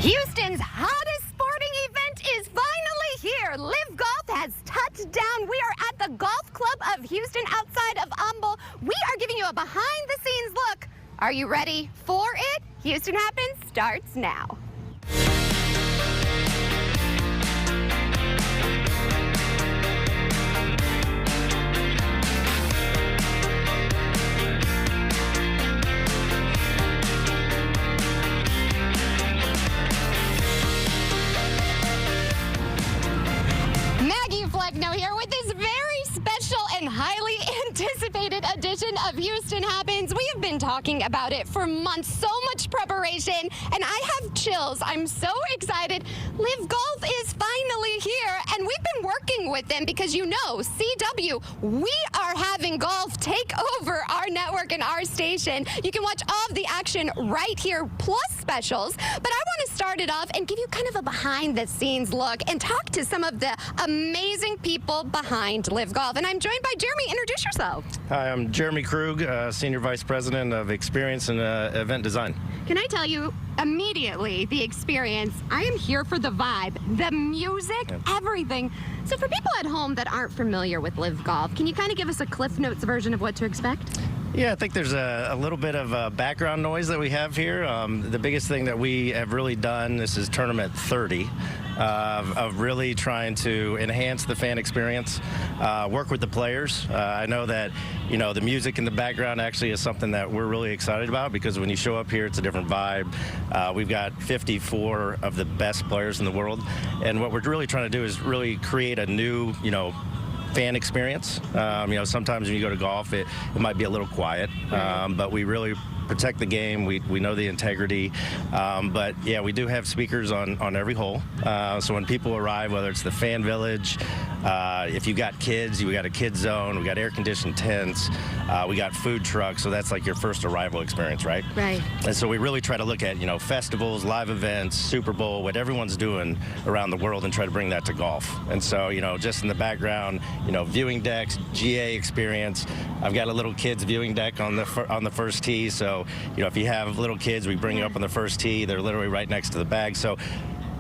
Houston's hottest sporting event is finally here. Live Golf has touched down. We are at the Golf Club of Houston outside of Humble. We are giving you a behind-the-scenes look. Are you ready for it? Houston Happens starts now. Now here with this very special and highly anticipated edition of Houston Happens. We have been talking about it for months, so much preparation, and I have chills. I'm so excited. Live Golf is finally here, and we've been working with them because, you know, CW, we are having golf take over our network and our station. You can watch all of the action right here, plus specials. But I want to start it off and give you kind of a behind-the-scenes look and talk to some of the amazing people behind Live Golf. And I'm joined by Jeremy. Introduce yourself. Hi, I'm Jeremy Krug, Senior Vice President of Experience and Event Design. Can I tell you immediately the experience? I am here for the vibe, the music, everything. So for people at home that aren't familiar with Live Golf, can you kind of give us a Cliff Notes version of what to expect? Yeah, I think there's a little bit of background noise that we have here. The biggest thing that we have really done, this is Tournament 30, of really trying to enhance the fan experience, work with the players. I know that, you know, the music in the background actually is something that we're really excited about because when you show up here, it's a different vibe. We've got 54 of the best players in the world, and what we're really trying to do is really create a new, you know, fan experience. You know, sometimes when you go to golf, it might be a little quiet, but we really protect the game. We know the integrity, but yeah, we do have speakers on every hole. So when people arrive, whether it's the fan village, if you got kids, we got a kids zone, we got air-conditioned tents, we got food trucks, so that's like your first arrival experience, right? Right. And so we really try to look at, you know, festivals, live events, Super Bowl, what everyone's doing around the world and try to bring that to golf. And so, you know, just in the background, you know, viewing decks, GA experience. I've got a little kids viewing deck on the first tee, so, you know, if you have little kids, we bring you up on the first tee. They're literally right next to the bag. So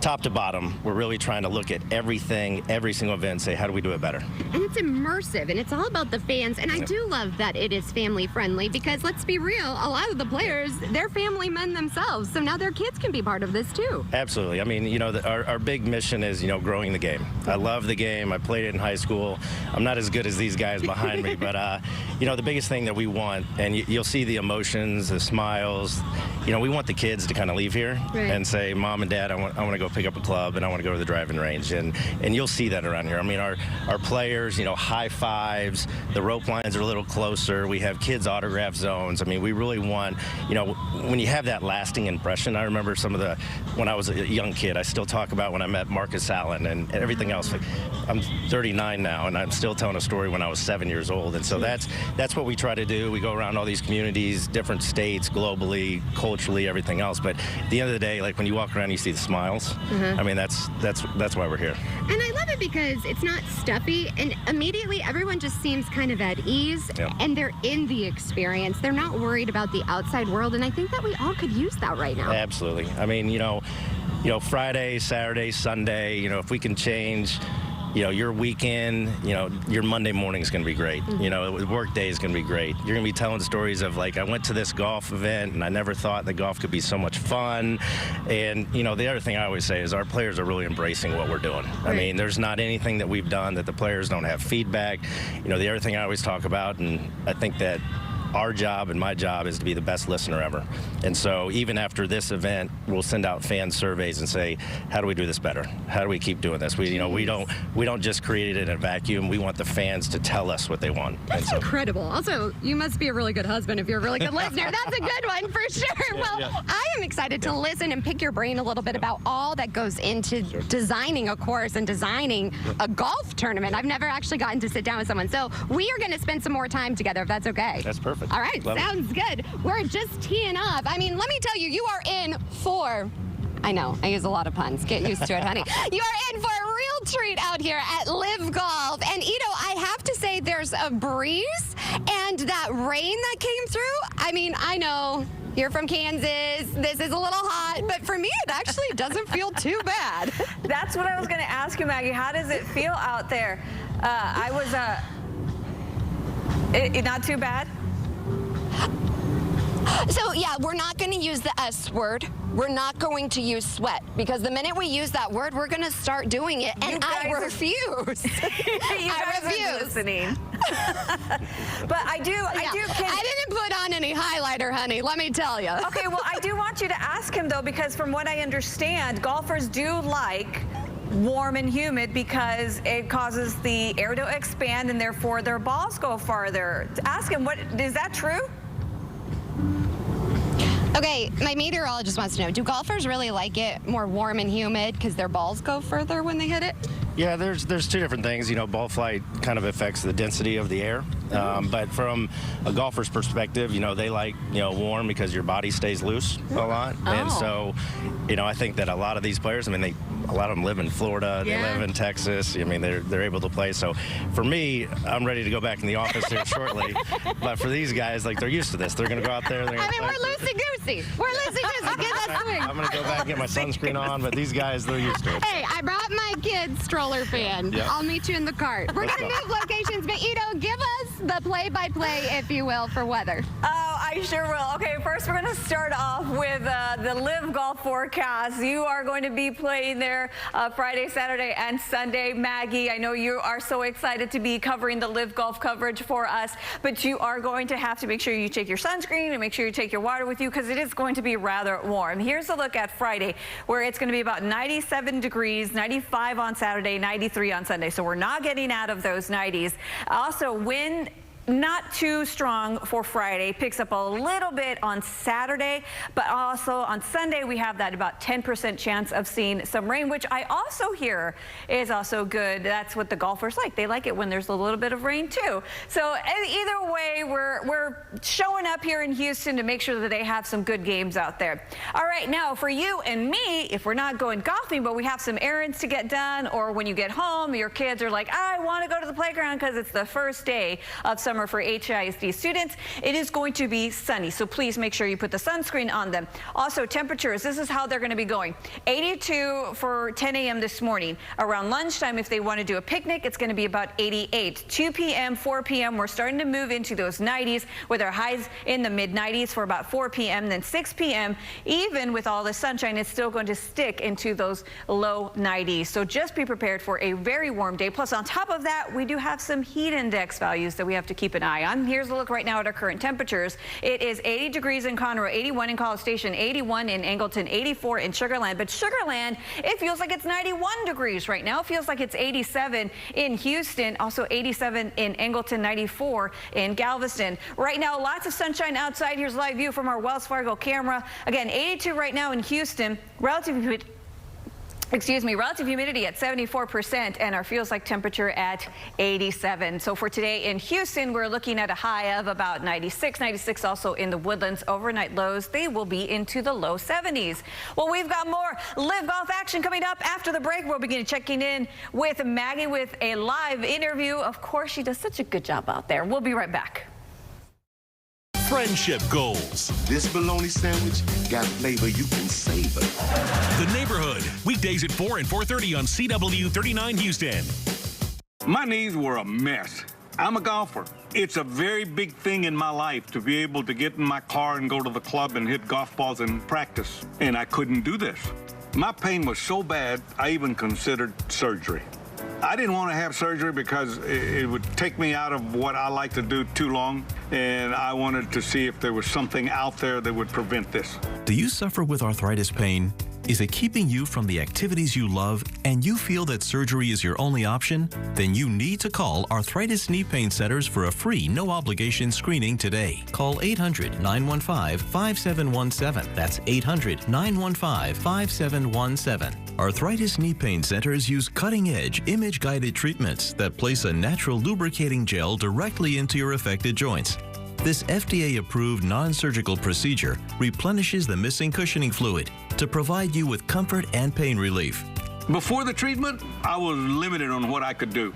top to bottom, we're really trying to look at everything, every single event, and say, how do we do it better? And it's immersive, and it's all about the fans. And I do love that it is family-friendly because, let's be real, a lot of the players, they're family men themselves. So now their kids can be part of this, too. Absolutely. I mean, you know, our big mission is, you know, growing the game. I love the game. I played it in high school. I'm not as good as these guys behind me, but, you know, the biggest thing that we want, and you'll see the emotions, the smiles, you know, we want the kids to kind of leave here and say, Mom and Dad, I want to go pick up a club and I want to go to the driving range, and you'll see that around here. I mean, our players, you know, high fives, the rope lines are a little closer, we have kids autograph zones. I mean, we really want, you know, when you have that lasting impression. I remember some of the, when I was a young kid, I still talk about when I met Marcus Allen and everything else. Like, I'm 39 now and I'm still telling a story when I was 7 years old, and so that's what we try to do. We go around all these communities, different states, globally, culturally, everything else, but at the end of the day, like when you walk around, you see the smiles. I mean, that's why we're here. And I love it because it's not stuffy, and immediately everyone just seems kind of at ease, and they're in the experience. They're not worried about the outside world, and I think that we all could use that right now. Absolutely. I mean, you know, Friday, Saturday, Sunday, you know, if we can change, you know, your weekend, you know, your Monday morning is going to be great. You know, work day is going to be great. You're going to be telling stories of, like, I went to this golf event and I never thought that golf could be so much fun. And, you know, the other thing I always say is our players are really embracing what we're doing. I mean, there's not anything that we've done that the players don't have feedback. You know, the other thing I always talk about, and I think that our job and my job is to be the best listener ever. And so even after this event, we'll send out fan surveys and say, how do we do this better? How do we keep doing this? We don't just create it in a vacuum. We want the fans to tell us what they want. That's incredible. Also, you must be a really good husband if you're a really good listener. That's a good one for sure. Well, I am excited to listen and pick your brain a little bit about all that goes into designing a course and designing a golf tournament. I've never actually gotten to sit down with someone. So we are going to spend some more time together, if that's okay. That's perfect. All right, sounds good. We're just teeing up. I mean, let me tell you, you are in for, I know, I use a lot of puns. Get used to it, honey. You are in for a real treat out here at Live Golf. And, Ito, I have to say there's a breeze, and that rain that came through, I mean, I know You're from Kansas. This is a little hot, but for me, it actually doesn't feel too bad. That's what I was going to ask you, Maggie. How does it feel out there? Not too bad? So yeah, we're not going to use the S word. We're not going to use sweat, because the minute we use that word, we're going to start doing it, and I refuse. I refuse. Listening. But I do. I didn't put on any highlighter, honey. Let me tell you. Okay, well, I do want you to ask him though, because from what I understand, golfers do like warm and humid because it causes the air to expand, and therefore their balls go farther. Ask him, is that true? Okay, my meteorologist wants to know, do golfers really like it more warm and humid because their balls go further when they hit it? Yeah, there's two different things. You know, ball flight kind of affects the density of the air. But from a golfer's perspective, you know, they like, warm because your body stays loose a lot. And so, I think that a lot of these players, a lot of them live in Florida, they live in Texas. They're able to play. So for me, I'm ready to go back in the office here shortly. But for these guys, they're used to this. They're going to go out there. We're loosey-goosey. We're loosey-goosey. Get that swing. I'm going to go back and get my sunscreen on, but these guys, they're used to it. Hey, I brought my kid's stroller fan. Yep. I'll meet you in the cart. We're going to move locations, but give us the play-by-play, if you will, for weather. Oh, I sure will. Okay, first we're going to start off with the Live Golf forecast. You are going to be playing there Friday, Saturday, and Sunday. Maggie, I know you are so excited to be covering the Live Golf coverage for us, but you are going to have to make sure you take your sunscreen and make sure you take your water with you, because it is going to be rather warm. Here's a look at Friday, where it's going to be about 97 degrees, 95 on Saturday, 93 on Sunday. So we're not getting out of those 90s. Also, wind not too strong for Friday, picks up a little bit on Saturday, but also on Sunday we have that about 10% chance of seeing some rain, which I also hear is also good. That's what the golfers like. They like it when there's a little bit of rain too. So either way, we're showing up here in Houston to make sure that they have some good games out there. All right, now for you and me, if we're not going golfing, but we have some errands to get done, or when you get home, your kids are like, I want to go to the playground because it's the first day of summer for HISD students, it is going to be sunny, so please make sure you put the sunscreen on them. Also, temperatures, this is how they're going to be going. 82 for 10 a.m. this morning. Around lunchtime, if they want to do a picnic, it's going to be about 88. 2 p.m., 4 p.m., we're starting to move into those 90s with our highs in the mid-90s for about 4 p.m. Then 6 p.m., even with all the sunshine, it's still going to stick into those low 90s. So just be prepared for a very warm day. Plus, on top of that, we do have some heat index values that we have to keep an eye on. Here's a look right now at our current temperatures. It is 80 degrees in Conroe, 81 in College Station, 81 in Angleton, 84 in Sugar Land. But Sugar Land, it feels like it's 91 degrees right now. It feels like it's 87 in Houston, also 87 in Angleton, 94 in Galveston. Right now, lots of sunshine outside. Here's a live view from our Wells Fargo camera. Again, 82 right now in Houston. Relative humidity at 74%, and our feels like temperature at 87. So for today in Houston, we're looking at a high of about 96 also in the Woodlands. Overnight lows, they will be into the low 70s. Well, we've got more Live Golf action coming up after the break. We'll begin checking in with Maggie with a live interview. Of course, she does such a good job out there. We'll be right back. Friendship goals. This bologna sandwich got flavor you can savor. The Neighborhood, weekdays at 4 and 4:30 on CW 39 Houston. My knees were a mess. I'm a golfer. It's a very big thing in my life to be able to get in my car and go to the club and hit golf balls and practice. And I couldn't do this. My pain was so bad, I even considered surgery. I didn't want to have surgery because it would take me out of what I like to do too long, and I wanted to see if there was something out there that would prevent this. Do you suffer with arthritis pain? Is it keeping you from the activities you love and you feel that surgery is your only option? Then you need to call Arthritis Knee Pain Centers for a free, no-obligation screening today. Call 800-915-5717. That's 800-915-5717. Arthritis Knee Pain Centers use cutting-edge, image-guided treatments that place a natural lubricating gel directly into your affected joints. This FDA-approved non-surgical procedure replenishes the missing cushioning fluid to provide you with comfort and pain relief. Before the treatment, I was limited on what I could do.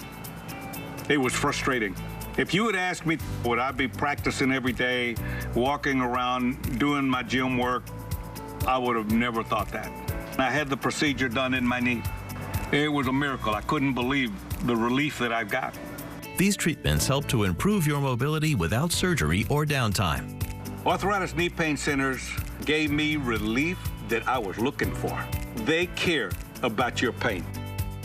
It was frustrating. If you had asked me, would I be practicing every day? walking around doing my gym work. I would have never thought that. I had the procedure done in my knee. It was a miracle. I couldn't believe the relief that I've got. These treatments help to improve your mobility without surgery or downtime. Arthritis Knee Pain Centers gave me relief that I was looking for. They care about your pain.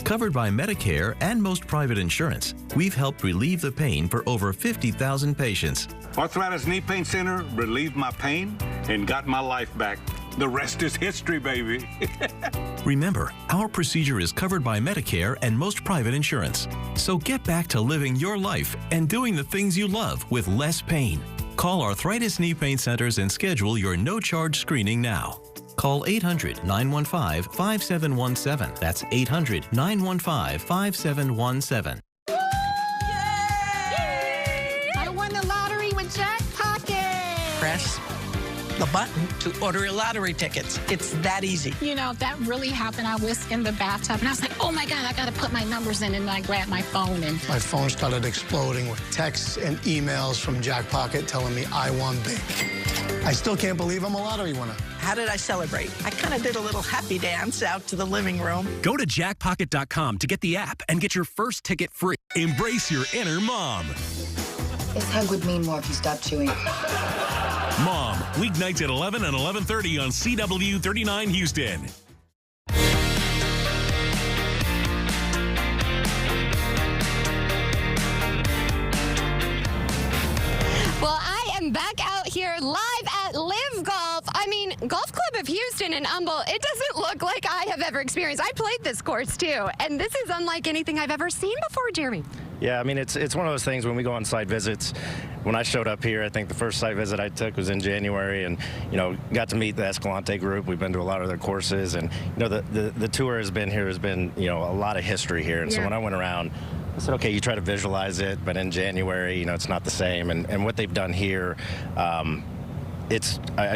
Covered by Medicare and most private insurance, we've helped relieve the pain for over 50,000 patients. Arthritis Knee Pain Center relieved my pain and got my life back. The rest is history, baby. Remember, our procedure is covered by Medicare and most private insurance. So get back to living your life and doing the things you love with less pain. Call Arthritis Knee Pain Centers and schedule your no-charge screening now. Call 800-915-5717. That's 800-915-5717. I won the lottery with Jack Pocket. Press the button to order your lottery tickets. It's that easy. You know, that really happened. I was in the bathtub, and I was like, oh, my God, I got to put my numbers in. And I grabbed my phone. And my phone started exploding with texts and emails from Jack Pocket telling me I won big. I still can't believe I'm a lottery winner. How did I celebrate? I kind of did a little happy dance out to the living room. Go to jackpocket.com to get the app and get your first ticket free. Embrace your inner mom. This hug would mean more if you stopped chewing. Mom, weeknights at 11 and 11:30 on CW 39 Houston. Well, I am back out here live at Live Golf. I mean, Golf Club of Houston and Humble, it doesn't look like I have ever experienced. I played this course too, and this is unlike anything I've ever seen before, Jeremy. Yeah, I mean, it's one of those things when we go on site visits. When I showed up here, I think the first site visit I took was in January, and, you know, got to meet the Escalante group. We've been to a lot of their courses, and, you know, the tour has been, you know, a lot of history here. And so when I went around, I said, okay, you try to visualize it, but in January, you know, it's not the same. And what they've done here, I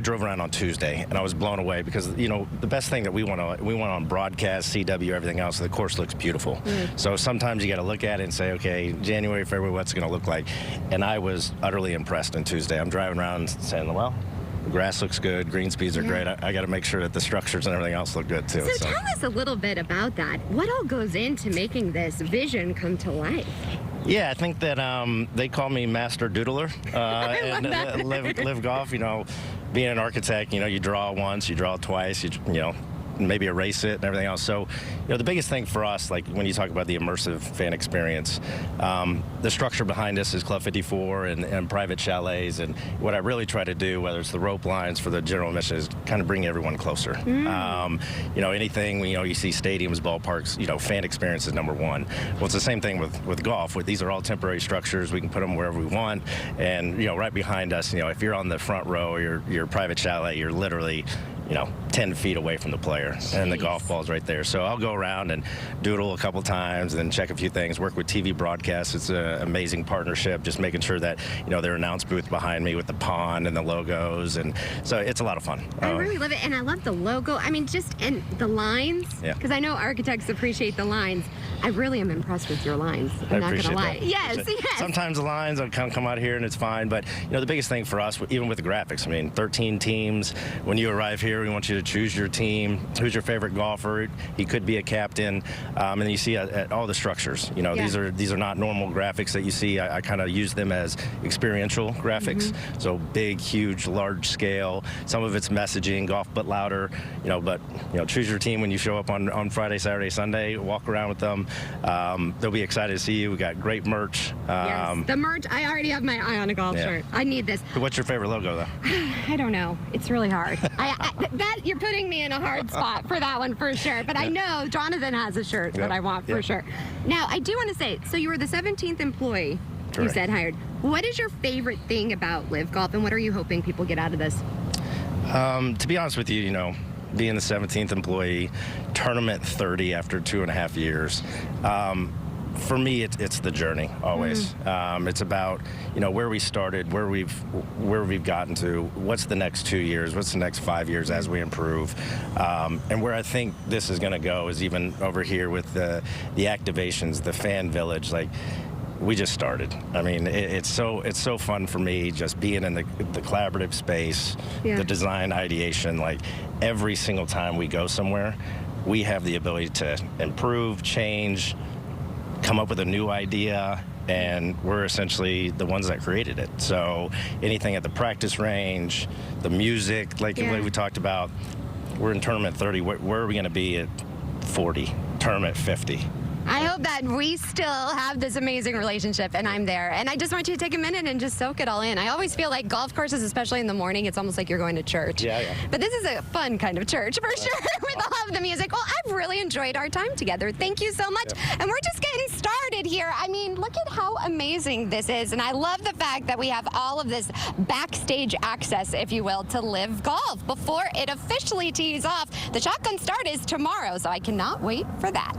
drove around on Tuesday, and I was blown away because, you know, the best thing that we want on broadcast, CW, everything else, the course looks beautiful. So sometimes you got to look at it and say, okay, January, February, what's it going to look like? And I was utterly impressed on Tuesday. I'm driving around saying, well, the grass looks good, green speeds are great. I got to make sure that the structures and everything else look good too. So tell us a little bit about that. What all goes into making this vision come to life? Yeah, I think that they call me Master Doodler and live Golf. You know, being an architect, you know, you draw once, you draw twice, you know, maybe erase it and everything else. So, you know, the biggest thing for us, like when you talk about the immersive fan experience, the structure behind us is Club 54 and private chalets. And what I really try to do, whether it's the rope lines for the general admission, is kind of bring everyone closer. You know, anything, you know, you see stadiums, ballparks, you know, fan experience is number one. Well, it's the same thing with golf. These are all temporary structures. We can put them wherever we want. And, you know, right behind us, you know, if you're on the front row or your private chalet, you're literally, you know, 10 feet away from the player. Jeez. And the golf ball's right there. So I'll go around and doodle a couple times and then check a few things, work with TV broadcasts. It's an amazing partnership, just making sure that, you know, their announce booth behind me with the pond and the logos. And so it's a lot of fun. I really love it. And I love the logo. I mean, and the lines. Yeah. Because I know architects appreciate the lines. I really am impressed with your lines. I'm not going to lie. Yes. Sometimes the lines will come out here and it's fine. But, you know, the biggest thing for us, even with the graphics, I mean, 13 teams. When you arrive here, we want you to choose your team. Who's your favorite golfer? He could be a captain. And then you see at all the structures. You know, these are not normal graphics that you see. I kind of use them as experiential graphics. So big, huge, large scale. Some of it's messaging, golf but louder. You know, but you know, choose your team when you show up on Friday, Saturday, Sunday. Walk around with them. They'll be excited to see you. We got great merch. Yes, the merch. I already have my eye on a golf shirt. I need this. What's your favorite logo, though? I don't know. It's really hard. That you're putting me in a hard spot for that one for sure. But I know Jonathan has a shirt that I want for sure. Now, I do want to say, so you were the 17th employee you said hired. What is your favorite thing about Live Golf, and what are you hoping people get out of this? To be honest with you, you know, being the 17th employee, tournament 30 after 2.5 years. For me, it's the journey always. It's about, you know, where we started, where we've gotten to, what's the next 2 years, what's the next 5 years as we improve, and where I think this is going to go is even over here with the activations, the fan village. Like, we just started. I mean, it's so fun for me just being in the collaborative space, the design ideation. Like every single time we go somewhere, we have the ability to improve, change, come up with a new idea, and we're essentially the ones that created it. So anything at the practice range, the music, like we talked about, we're in tournament 30. Where are we going to be at 40? Tournament 50. I hope that we still have this amazing relationship, and I'm there. And I just want you to take a minute and just soak it all in. I always feel like golf courses, especially in the morning, it's almost like you're going to church. Yeah. But this is a fun kind of church, for sure, with all of the music. Well, I've really enjoyed our time together. Thank you so much. And we're just getting started here. I mean, look at how amazing this is. And I love the fact that we have all of this backstage access, if you will, to Live Golf before it officially tees off. The shotgun start is tomorrow, so I cannot wait for that.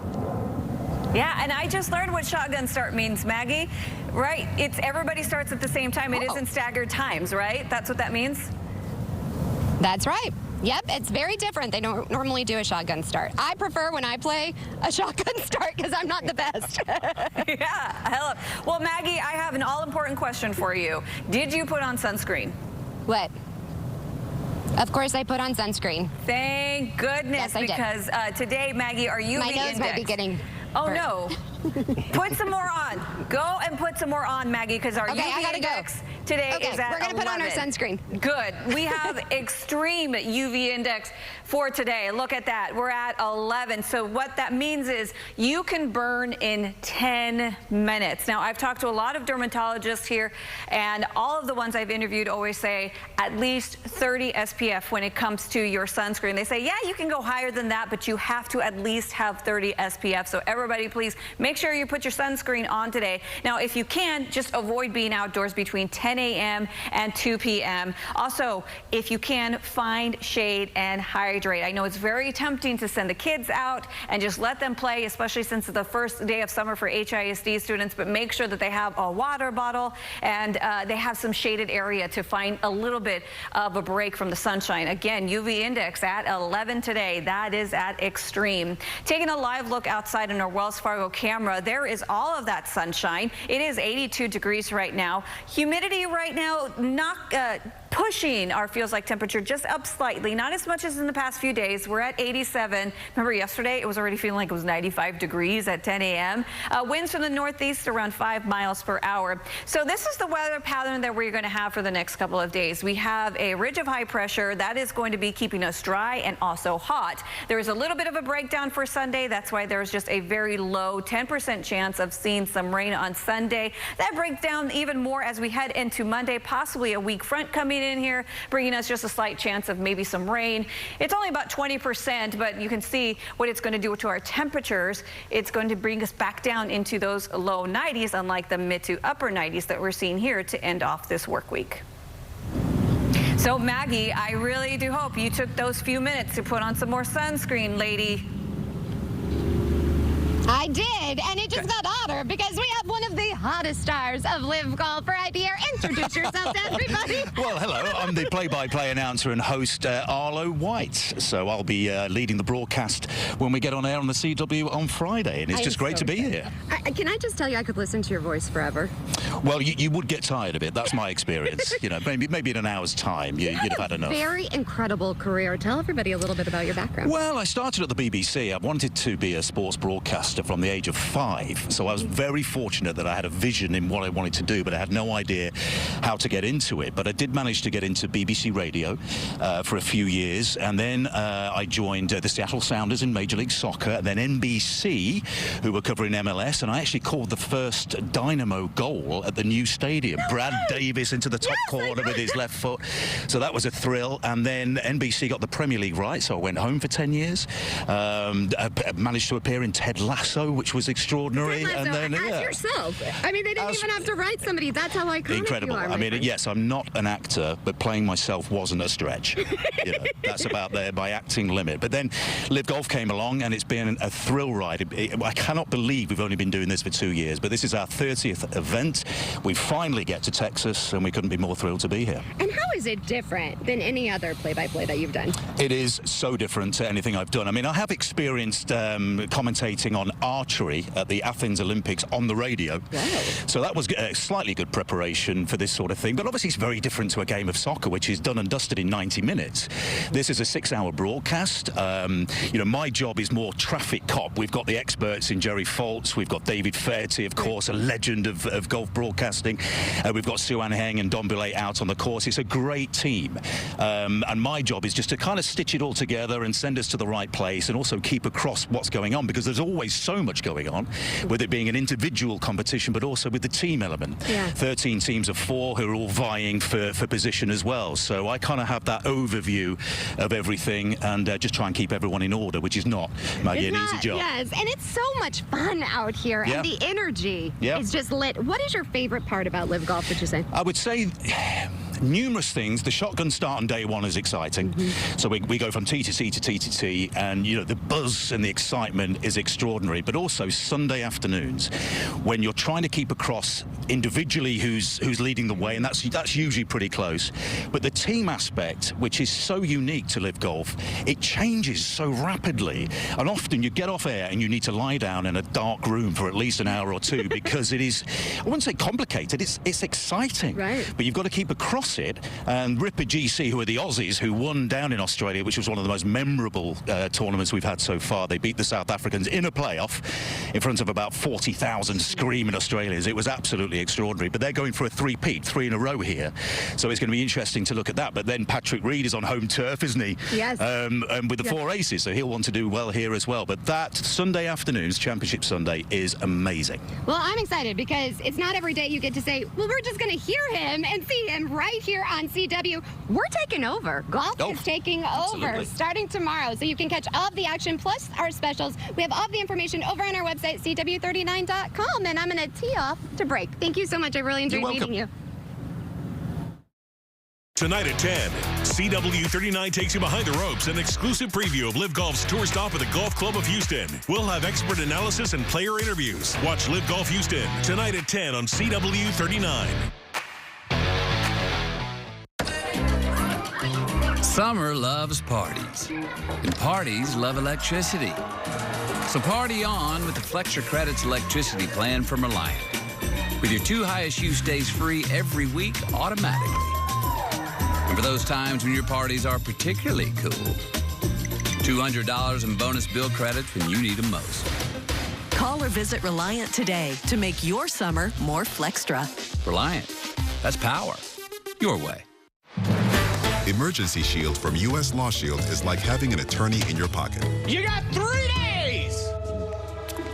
Yeah, and I just learned what shotgun start means, Maggie. Right? It's everybody starts at the same time. It isn't staggered times, right? That's what that means? That's right. Yep, it's very different. They don't normally do a shotgun start. I prefer when I play a shotgun start because I'm not the best. Yeah, hello. Well, Maggie, I have an all-important question for you. Did you put on sunscreen? What? Of course I put on sunscreen. Thank goodness, yes, I because today, Maggie, our UV My nose index. might be getting Oh, hurt. no. Put some more on. Go and put some more on, Maggie, because our UV index today is at we're going to put on our sunscreen. Good. We have extreme UV index for today. Look at that. We're at 11. So what that means is you can burn in 10 minutes. Now, I've talked to a lot of dermatologists here, and all of the ones I've interviewed always say at least 30 SPF when it comes to your sunscreen. They say, yeah, you can go higher than that, but you have to at least have 30 SPF. So everybody, please make sure you put your sunscreen on today. Now, if you can, just avoid being outdoors between 10 a.m. and 2 p.m. Also, if you can, find shade and hydrate. I know it's very tempting to send the kids out and just let them play, especially since it's the first day of summer for HISD students, but make sure that they have a water bottle and they have some shaded area to find a little bit of a break from the sunshine. Again, UV index at 11 today. That is at extreme. Taking a live look outside in our Wells Fargo camera, there is all of that sunshine. It is 82 degrees right now. Humidity right now not pushing our feels like temperature, just up slightly, not as much as in the past few days. We're at 87. Remember yesterday it was already feeling like it was 95 degrees at 10 a.m. Winds from the northeast around 5 miles per hour. So this is the weather pattern that we're going to have for the next couple of days. We have a ridge of high pressure that is going to be keeping us dry and also hot. There is a little bit of a breakdown for Sunday. That's why there's just a very low 10% chance of seeing some rain on Sunday. That breaks down even more as we head into Monday, possibly a weak front coming in here, bringing us just a slight chance of maybe some rain. It's only about 20%, but you can see what it's going to do to our temperatures. It's going to bring us back down into those low 90s, unlike the mid to upper 90s that we're seeing here to end off this work week. So Maggie, I really do hope you took those few minutes to put on some more sunscreen, lady. I did, and it just got hotter because we have one of the hottest stars of Live Golf right here. Introduce yourself to everybody. Well, hello, I'm the play-by-play announcer and host, Arlo White. So I'll be leading the broadcast when we get on air on the CW on Friday, and it's just great to be here. Can I just tell you, I could listen to your voice forever. Well, you would get tired of it. That's my experience. You know, maybe in an hour's time, you'd have had enough. Very incredible career. Tell everybody a little bit about your background. Well, I started at the BBC. I wanted to be a sports broadcaster from the age of 5, so I was very fortunate that I had a vision in what I wanted to do, but I had no idea how to get into it. But I did manage to get into BBC Radio for a few years, and then I joined the Seattle Sounders in Major League Soccer, and then NBC, who were covering MLS, and I actually called the first Dynamo goal at the new stadium. Brad Davis into the top corner with his left foot, so that was a thrill. And then NBC got the Premier League right, so I went home for 10 years. I managed to appear in Ted Lasso, which was extraordinary. And then as yourself. I mean, they didn't even have to write somebody. That's how iconic incredible. you are. I mean, yes, I'm not an actor, but playing myself wasn't a stretch. You know, that's about my acting limit. But then Live Golf came along, and it's been a thrill ride. I cannot believe we've only been doing this for 2 years, but this is our 30th event. We finally get to Texas, and we couldn't be more thrilled to be here. And how is it different than any other play-by-play that you've done? It is so different to anything I've done. I mean, I have experienced commentating on archery at the Athens Olympics on the radio. So that was a slightly good preparation for this sort of thing. But obviously it's very different to a game of soccer, which is done and dusted in 90 minutes. This is a 6-hour broadcast. You know, my job is more traffic cop. We've got the experts in Jerry Foltz. We've got David Fairty, of course, a legend of golf broadcasting. We've got Sue-Ann Heng and Don Billay out on the course. It's a great team. And my job is just to kind of stitch it all together and send us to the right place, and also keep across what's going on, because there's always so much going on, with it being an individual competition, but also with the team element. 13 teams of 4 who are all vying for position as well. So I kind of have that overview of everything, and just try and keep everyone in order, which is not, Maggie, an easy job. Yes, and it's so much fun out here, and the energy is just lit. What is your favorite part about Live Golf, would you say? I would say numerous things. The shotgun start on day one is exciting. So we go from tee to tee to tee to tee, and you know, the buzz and the excitement is extraordinary. But also Sunday afternoons, when you're trying to keep across individually who's leading the way, and that's usually pretty close. But the team aspect, which is so unique to Live Golf, it changes so rapidly. And often you get off air and you need to lie down in a dark room for at least an hour or two, because it is, I wouldn't say complicated, it's exciting. But you've got to keep across it. And Ripper GC, who are the Aussies, who won down in Australia, which was one of the most memorable tournaments we've had so far. They beat the South Africans in a playoff in front of about 40,000 screaming Australians. It was absolutely extraordinary. But they're going for a three-peat, 3 in a row here. So it's going to be interesting to look at that. But then Patrick Reed is on home turf, isn't he? Yes. And with the 4 aces, so he'll want to do well here as well. But that Sunday afternoons, Championship Sunday, is amazing. Well, I'm excited because it's not every day you get to say, well, we're just going to hear him and see him right here on CW. We're taking over. Golf is taking over starting tomorrow. So you can catch all of the action plus our specials. We have all of the information over on our website, CW39.com. And I'm going to tee off to break. Thank you so much. I really enjoyed meeting you. Tonight at 10, CW39 takes you behind the ropes, an exclusive preview of Live Golf's tour stop at the Golf Club of Houston. We'll have expert analysis and player interviews. Watch Live Golf Houston tonight at 10 on CW39. Summer loves parties, and parties love electricity. So party on with the Flex Your Credits electricity plan from Reliant. With your 2 highest use days free every week automatically. And for those times when your parties are particularly cool, $200 in bonus bill credits when you need them most. Call or visit Reliant today to make your summer more Flextra. Reliant. That's power. Your way. Emergency Shield from U.S. Law Shield is like having an attorney in your pocket. You got 3 days!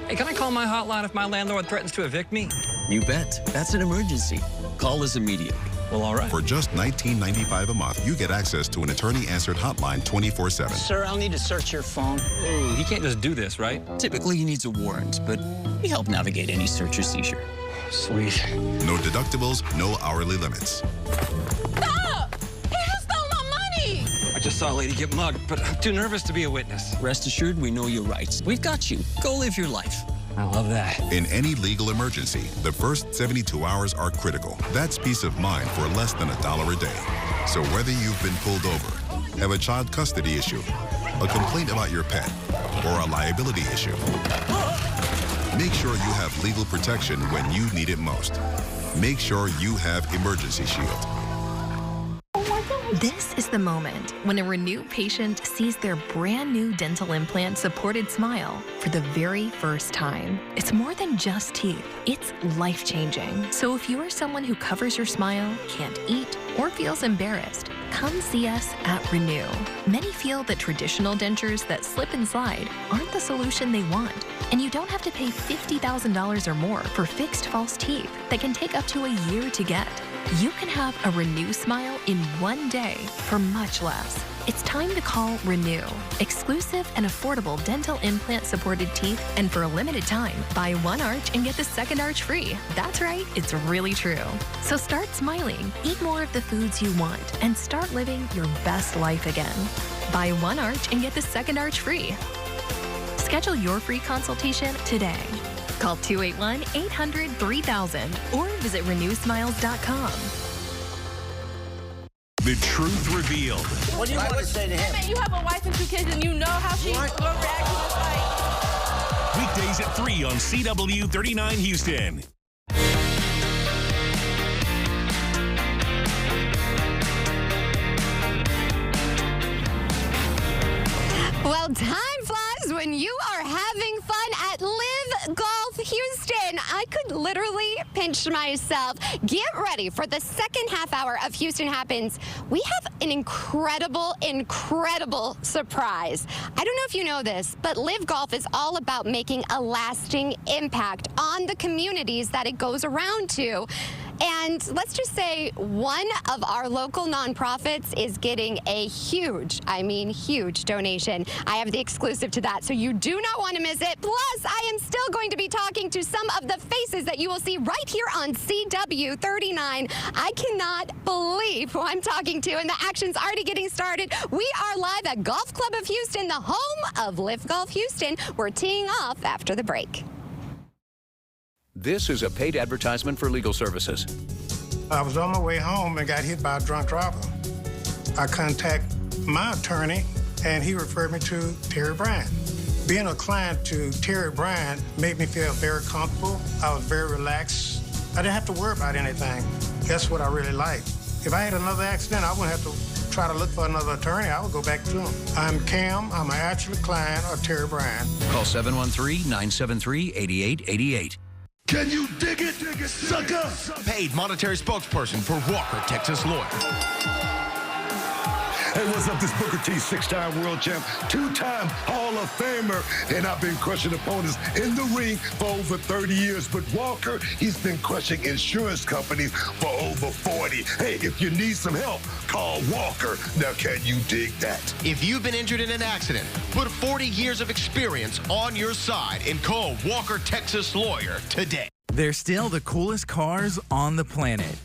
Hey, can I call my hotline if my landlord threatens to evict me? You bet. That's an emergency. Call us immediately. Well, all right. For just $19.95 a month, you get access to an attorney-answered hotline 24/7. Sir, I'll need to search your phone. Ooh, he can't just do this, right? Typically, he needs a warrant, but we help navigate any search or seizure. Sweet. No deductibles, no hourly limits. Stop! He just stole my money! I just saw a lady get mugged, but I'm too nervous to be a witness. Rest assured, we know your rights. We've got you. Go live your life. I love that. In any legal emergency, the first 72 hours are critical. That's peace of mind for less than $1 a day. So whether you've been pulled over, have a child custody issue, a complaint about your pet, or a liability issue, make sure you have legal protection when you need it most. Make sure you have Emergency Shield. This is the moment when a Renew patient sees their brand new dental implant supported smile for the very first time. It's more than just teeth. It's life-changing. So if you are someone who covers your smile, can't eat, or feels embarrassed, come see us at Renew. Many feel that traditional dentures that slip and slide aren't the solution they want. And you don't have to pay $50,000 or more for fixed false teeth that can take up to a year to get. You can have a Renew smile in 1 day for much less. It's time to call Renew. Exclusive and affordable dental implant supported teeth, and for a limited time, buy 1 arch and get the 2nd arch free. That's right, it's really true. So start smiling, eat more of the foods you want, and start living your best life again. Buy 1 arch and get the 2nd arch free. Schedule your free consultation today. Call 281-800-3000 or visit renewsmiles.com. The truth revealed. What do you want to say to him? You have a wife and 2 kids and you know how she's going to react to this fight. Saturdays at 3 on CW 39 Houston. Well, time flies when you are having fun at Live Golf Houston. I could literally pinch myself. Get ready for the second half hour of Houston Happens. We have an incredible surprise. I don't know if you know this, but Live Golf is all about making a lasting impact on the communities that it goes around to. And let's just say one of our local nonprofits is getting a huge donation. I have the exclusive to that, so you do not want to miss it. Plus, I am still going to be talking to some of the faces that you will see right here on CW 39. I cannot believe who I'm talking to, and the action's already getting started. We are live at Golf Club of Houston, the home of Live Golf Houston. We're teeing off after the break. This is a paid advertisement for legal services. I was on my way home and got hit by a drunk driver. I contacted my attorney, and he referred me to Terry Bryant. Being a client to Terry Bryant made me feel very comfortable. I was very relaxed. I didn't have to worry about anything. That's what I really like. If I had another accident, I wouldn't have to try to look for another attorney. I would go back to him. I'm Cam. I'm an actual client of Terry Bryant. Call 713-973-8888. Can you dig it, sucker? Paid monetary spokesperson for Walker, Texas lawyer. Hey, what's up? This Booker T, 6-time world champ, 2-time Hall of Famer, and I've been crushing opponents in the ring for over 30 years. But Walker, he's been crushing insurance companies for over 40. Hey, if you need some help, call Walker. Now, can you dig that? If you've been injured in an accident, put 40 years of experience on your side and call Walker, Texas lawyer today. They're still the coolest cars on the planet.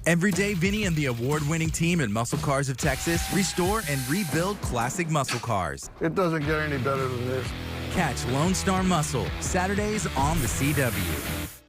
Every day, Vinny and the award-winning team at Muscle Cars of Texas restore and rebuild classic muscle cars. It doesn't get any better than this. Catch Lone Star Muscle, Saturdays on the CW.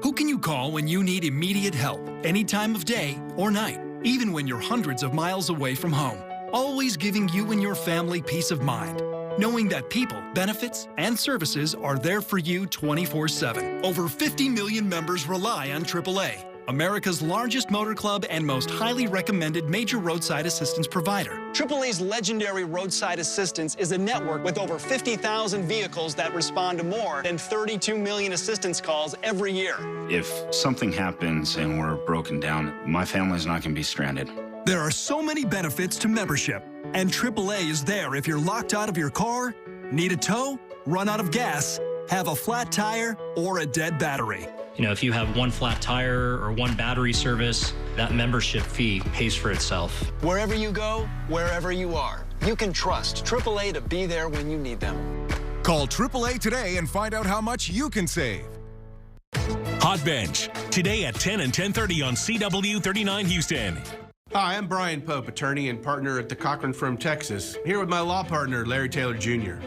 Who can you call when you need immediate help, any time of day or night, even when you're hundreds of miles away from home? Always giving you and your family peace of mind, knowing that people, benefits, and services are there for you 24/7. Over 50 million members rely on AAA. America's largest motor club and most highly recommended major roadside assistance provider. AAA's legendary roadside assistance is a network with over 50,000 vehicles that respond to more than 32 million assistance calls every year. If something happens and we're broken down, my family's not going to be stranded. There are so many benefits to membership, and AAA is there if you're locked out of your car, need a tow, run out of gas, have a flat tire, or a dead battery. You know, if you have one flat tire or one battery service, that membership fee pays for itself. Wherever you go, wherever you are, you can trust AAA to be there when you need them. Call AAA today and find out how much you can save. Hot Bench, today at 10 and 10:30 on CW 39 Houston. Hi, I'm Brian Pope, attorney and partner at the Cochran Firm, Texas, here with my law partner, Larry Taylor Jr.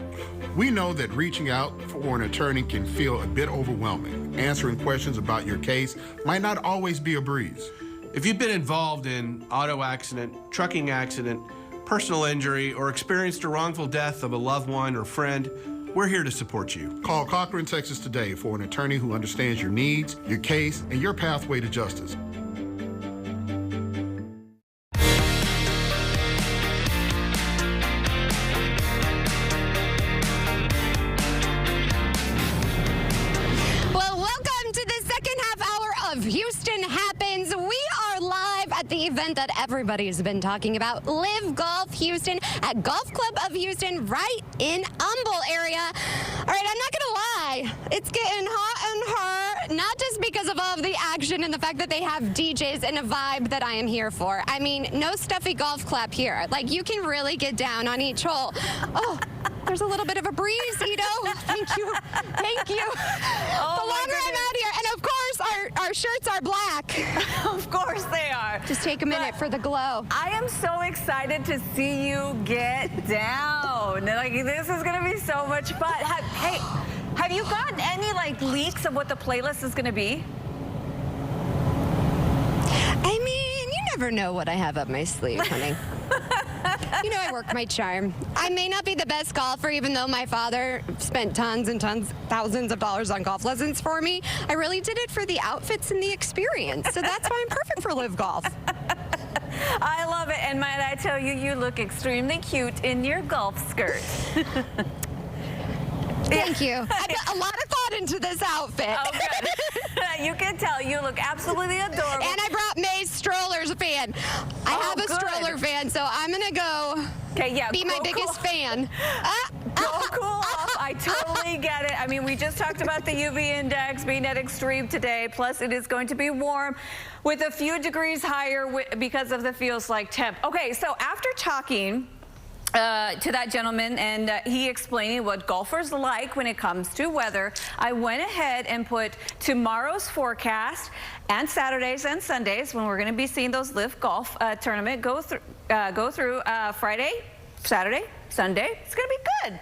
We know that reaching out for an attorney can feel a bit overwhelming. Answering questions about your case might not always be a breeze. If you've been involved in auto accident, trucking accident, personal injury, or experienced a wrongful death of a loved one or friend, we're here to support you. Call Cochran, Texas today for an attorney who understands your needs, your case, and your pathway to justice. Houston Happens. We are live at the event that everybody's been talking about, Live Golf Houston at Golf Club of Houston, right in Humble area. All right, I'm not gonna lie, it's getting hot in her, not just because of all of the action and the fact that they have DJs and a vibe that I am here for. I mean, no stuffy golf clap here. Like, you can really get down on each hole. Oh, there's a little bit of a breeze, Ito. Thank you. Thank you. Oh, the longer I'm out here, and of course, our shirts are black. Of course they are. Just take a minute for the glow. I am so excited to see you get down. Like, this is gonna be so much fun. Have you gotten any leaks of what the playlist is gonna be? I mean, you never know what I have up my sleeve, honey. You know, I work my charm. I may not be the best golfer, even though my father spent tons and tons, thousands of dollars on golf lessons for me. I really did it for the outfits and the experience. So that's why I'm perfect for Live Golf. I love it. And might I tell you, you look extremely cute in your golf skirt. Thank you. I put a lot of thought into this outfit. Oh, good. You can tell you look absolutely adorable. And I brought May's strollers fan. I have a stroller fan, so I'm going to go be my biggest fan. Go cool off. I totally get it. I mean, we just talked about the UV index being at extreme today. Plus, it is going to be warm with a few degrees higher because of the feels like temp. Okay, so after talking to that gentleman and he explaining what golfers like when it comes to weather, I went ahead and put tomorrow's forecast and Saturdays and Sundays when we're going to be seeing those Live Golf tournament go through Friday, Saturday, Sunday. It's going to be good.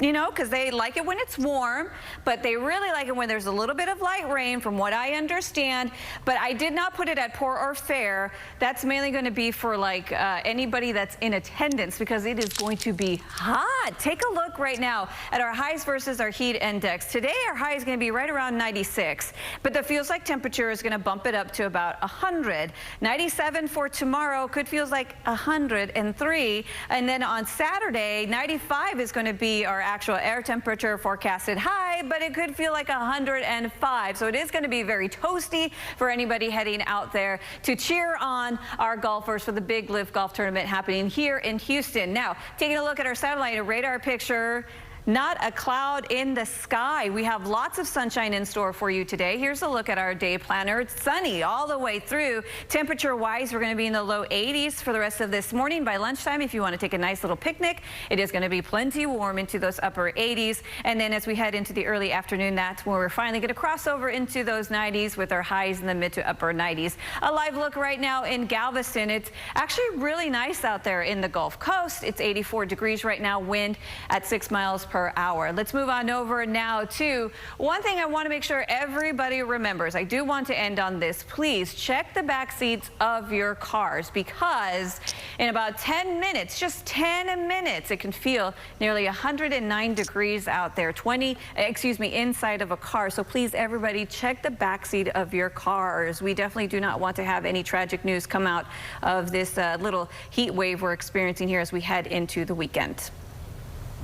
You know, because they like it when it's warm, but they really like it when there's a little bit of light rain, from what I understand. But I did not put it at poor or fair. That's mainly going to be for like anybody that's in attendance, because it is going to be hot. Take a look right now at our highs versus our heat index. Today, our high is going to be right around 96, but the feels like temperature is going to bump it up to about 100. 97 for tomorrow could feels like 103. And then on Saturday, 95 is going to be our actual air temperature forecasted high, but it could feel like 105. So it is going to be very toasty for anybody heading out there to cheer on our golfers for the big Live Golf tournament happening here in Houston. Now, taking a look at our satellite and radar picture. Not a cloud in the sky. We have lots of sunshine in store for you today. Here's a look at our day planner. It's sunny all the way through. Temperature-wise, we're going to be in the low 80s for the rest of this morning. By lunchtime, if you want to take a nice little picnic, it is going to be plenty warm into those upper 80s. And then as we head into the early afternoon, that's when we're finally going to cross over into those 90s with our highs in the mid to upper 90s. A live look right now in Galveston. It's actually really nice out there in the Gulf Coast. It's 84 degrees right now, wind at 6 miles per hour. Let's move on over now to one thing I want to make sure everybody remembers. I do want to end on this. Please check the back seats of your cars, because in about 10 minutes, just 10 minutes, it can feel nearly 109 degrees out there, inside of a car. So please, everybody, check the back seat of your cars. We definitely do not want to have any tragic news come out of this little heat wave we're experiencing here as we head into the weekend.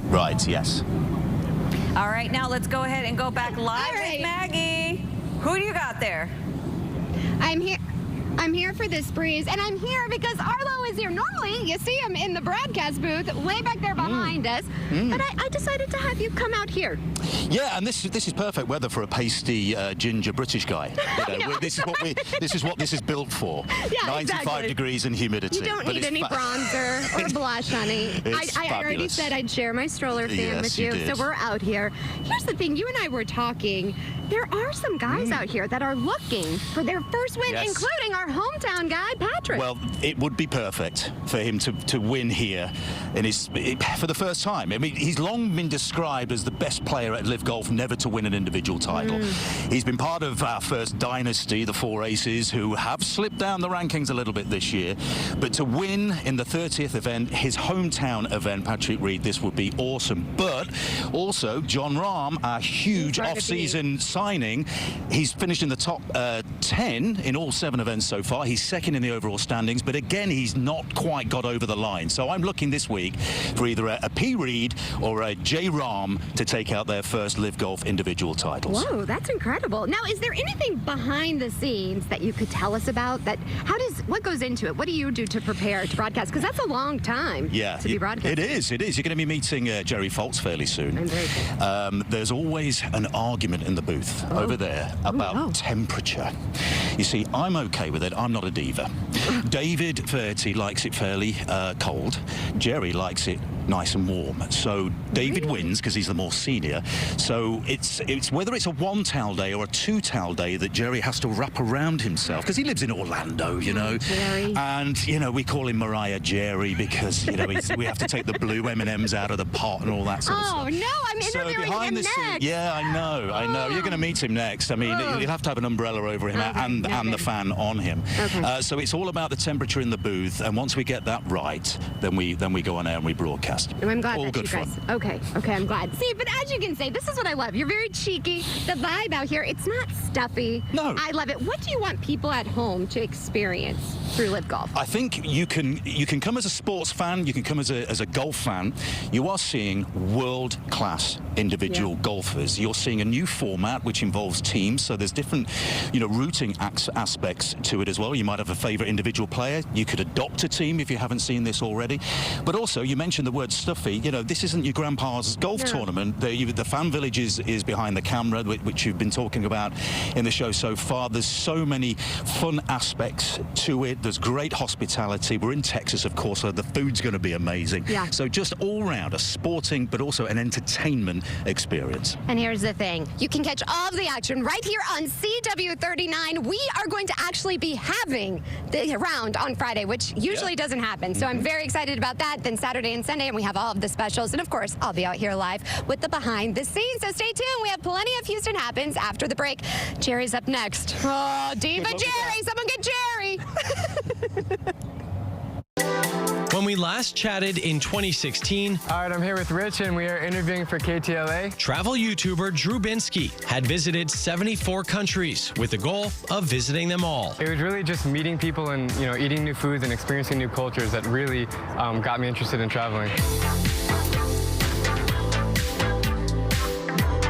Right, yes. All right, now let's go ahead and go back live with Maggie. Who do you got there? I'm here for this breeze, and I'm here because Arlo is here. Normally, you see him in the broadcast booth way back there behind us, but I decided to have you come out here. Yeah, and this is perfect weather for a pasty ginger British guy. You know, this is what this is built for. Yeah, 95 degrees and humidity. You don't need any bronzer or blush, honey. I already said I'd share my stroller fan with you, so we're out here. Here's the thing, you and I were talking. There are some guys out here that are looking for their first win, including our hometown guy, Patrick. Well, it would be perfect for him to win here for the first time. I mean, he's long been described as the best player at Live Golf never to win an individual title. He's been part of our first dynasty, the Four Aces, who have slipped down the rankings a little bit this year. But to win in the 30th event, his hometown event, Patrick Reed, this would be awesome. But also, Jon Rahm, our huge off-season signing, he's finished in the top 10 in all 7 events so far. He's second in the overall standings, but again, he's not quite got over the line. So I'm looking this week for either a P. Reed or a J. Rahm to take out their first Live Golf individual titles. Whoa, that's incredible. Now, is there anything behind the scenes that you could tell us about? What goes into it? What do you do to prepare to broadcast? Because that's a long time to be broadcasting. It is. You're going to be meeting Jerry Foltz fairly soon. I'm very excited. There's always an argument in the booth over there about temperature. You see, I'm okay with it. I'm not a diva. David Verty likes it fairly cold. Jerry likes it nice and warm. So David wins because he's the more senior. So it's whether it's a 1 towel day or a 2 towel day that Jerry has to wrap around himself, because he lives in Orlando, you know. Jerry. And, you know, we call him Mariah Jerry because, you know, we have to take the blue M&Ms out of the pot and all that sort of stuff. Oh, no, I'm interviewing him next. Yeah, I know. You're going to meet him next. I mean, you'll have to have an umbrella over him and the fan on him. Okay. So it's all all about the temperature in the booth, and once we get that right, then we go on air and we broadcast. And I'm glad all that good you guys. fun. Okay, I'm glad. See, but as you can say, this is what I love. You're very cheeky. The vibe out here, it's not stuffy. No. I love it. What do you want people at home to experience through Live Golf? I think you can come as a sports fan, you can come as a golf fan. You are seeing world-class individual golfers. You're seeing a new format which involves teams, so there's different, routing aspects to it as well. You might have a favorite individual player. You could adopt a team if you haven't seen this already. But also, you mentioned the word stuffy. This isn't your grandpa's golf tournament. The fan village is behind the camera, which you've been talking about in the show so far. There's so many fun aspects to it. There's great hospitality. We're in Texas, of course, so the food's going to be amazing. Yeah. So just all round a sporting but also an entertainment experience. And here's the thing. You can catch all of the action right here on CW39. We are going to actually be having the round on Friday, which usually doesn't happen. So I'm very excited about that. Then Saturday and Sunday, and we have all of the specials. And of course, I'll be out here live with the behind the scenes. So stay tuned. We have plenty of Houston Happens after the break. Jerry's up next. Oh, Diva Jerry. Someone get Jerry. When we last chatted in 2016, all right, I'm here with Rich, and we are interviewing for KTLA. Travel YouTuber Drew Binsky had visited 74 countries with the goal of visiting them all. It was really just meeting people and eating new foods and experiencing new cultures that really got me interested in traveling.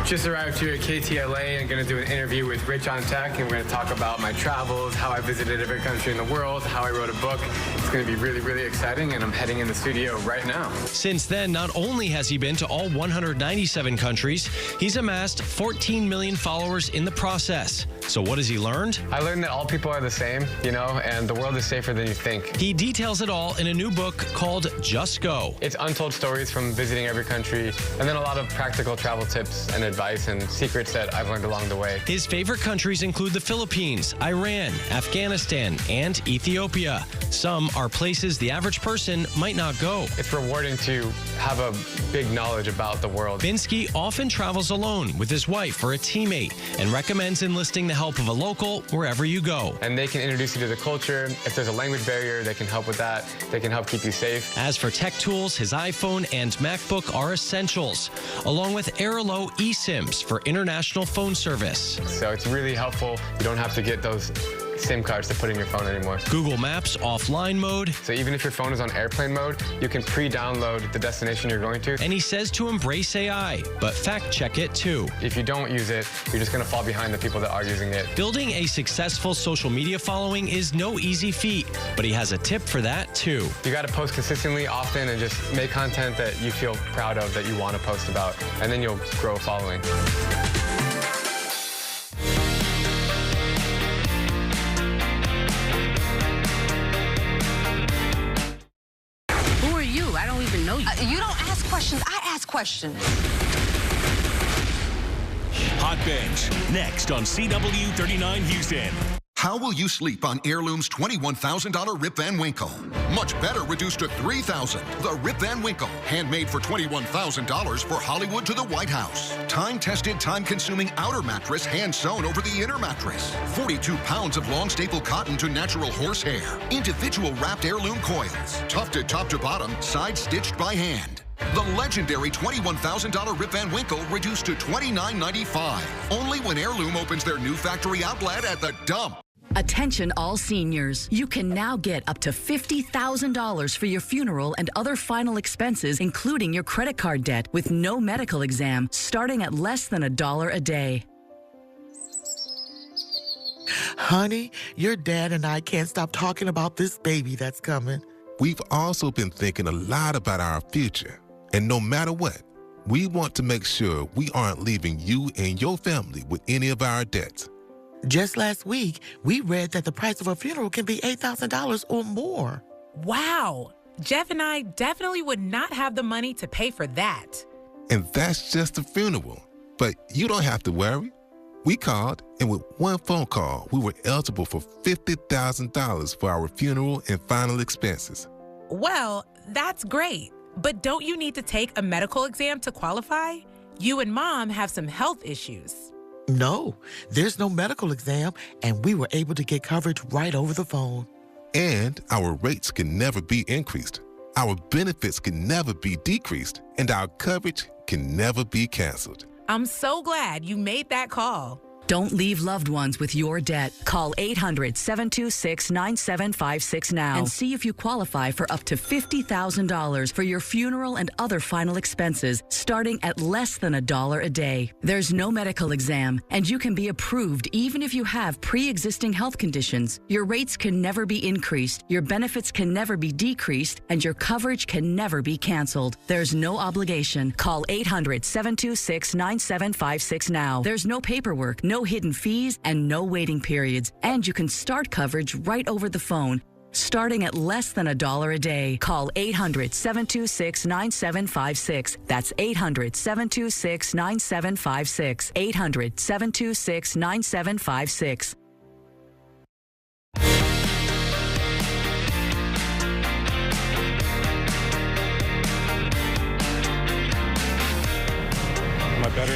Just arrived here at KTLA and going to do an interview with Rich on Tech, and we're going to talk about my travels, how I visited every country in the world, how I wrote a book. It's going to be really, really exciting, and I'm heading in the studio right now. Since then, not only has he been to all 197 countries, he's amassed 14 million followers in the process. So what has he learned? I learned that all people are the same, and the world is safer than you think. He details it all in a new book called Just Go. It's untold stories from visiting every country, and then a lot of practical travel tips and advice and secrets that I've learned along the way. His favorite countries include the Philippines, Iran, Afghanistan, and Ethiopia. Some are places the average person might not go. It's rewarding to have a big knowledge about the world. Binsky often travels alone with his wife or a teammate and recommends enlisting the help of a local wherever you go. And they can introduce you to the culture. If there's a language barrier, they can help with that. They can help keep you safe. As for tech tools, his iPhone and MacBook are essentials, along with Airalo eSIMs for international phone service. So it's really helpful. You don't have to get those SIM cards to put in your phone anymore. Google Maps offline mode. So even if your phone is on airplane mode, you can pre-download the destination you're going to. And he says to embrace AI, but fact check it too. If you don't use it, you're just going to fall behind the people that are using it. Building a successful social media following is no easy feat, but he has a tip for that too. You got to post consistently, often, and just make content that you feel proud of, that you want to post about, and then you'll grow a following. I don't even know you. You don't ask questions, I ask questions. Hot Bench, next on CW39 Houston. How will you sleep on Heirloom's $21,000 Rip Van Winkle? Much better, reduced to $3,000. The Rip Van Winkle, handmade for $21,000 for Hollywood to the White House. Time-tested, time-consuming outer mattress, hand-sewn over the inner mattress. 42 pounds of long staple cotton to natural horsehair. Individual wrapped heirloom coils. Tufted top to bottom, side-stitched by hand. The legendary $21,000 Rip Van Winkle reduced to $29.95. Only when Heirloom opens their new factory outlet at the Dump. Attention all seniors. You can now get up to $50,000 for your funeral and other final expenses, including your credit card debt, with no medical exam, starting at less than $1 a day. Honey, your dad and I can't stop talking about this baby that's coming. We've also been thinking a lot about our future. And no matter what, we want to make sure we aren't leaving you and your family with any of our debts. Just last week, we read that the price of a funeral can be $8,000 or more. Wow. Jeff and I definitely would not have the money to pay for that. And that's just the funeral. But you don't have to worry. We called, and with one phone call, we were eligible for $50,000 for our funeral and final expenses. Well, that's great. But don't you need to take a medical exam to qualify? You and Mom have some health issues. No, there's no medical exam, and we were able to get coverage right over the phone. And our rates can never be increased. Our benefits can never be decreased. And our coverage can never be canceled. I'm so glad you made that call. Don't leave loved ones with your debt. Call 800-726-9756 now and see if you qualify for up to $50,000 for your funeral and other final expenses, starting at less than $1 a day. There's no medical exam, and you can be approved even if you have pre-existing health conditions. Your rates can never be increased, your benefits can never be decreased, and your coverage can never be canceled. There's no obligation. Call 800-726-9756 now. There's no paperwork, no hidden fees, and no waiting periods. And you can start coverage right over the phone, starting at less than $1 a day. Call 800-726-9756. That's 800-726-9756. 800-726-9756.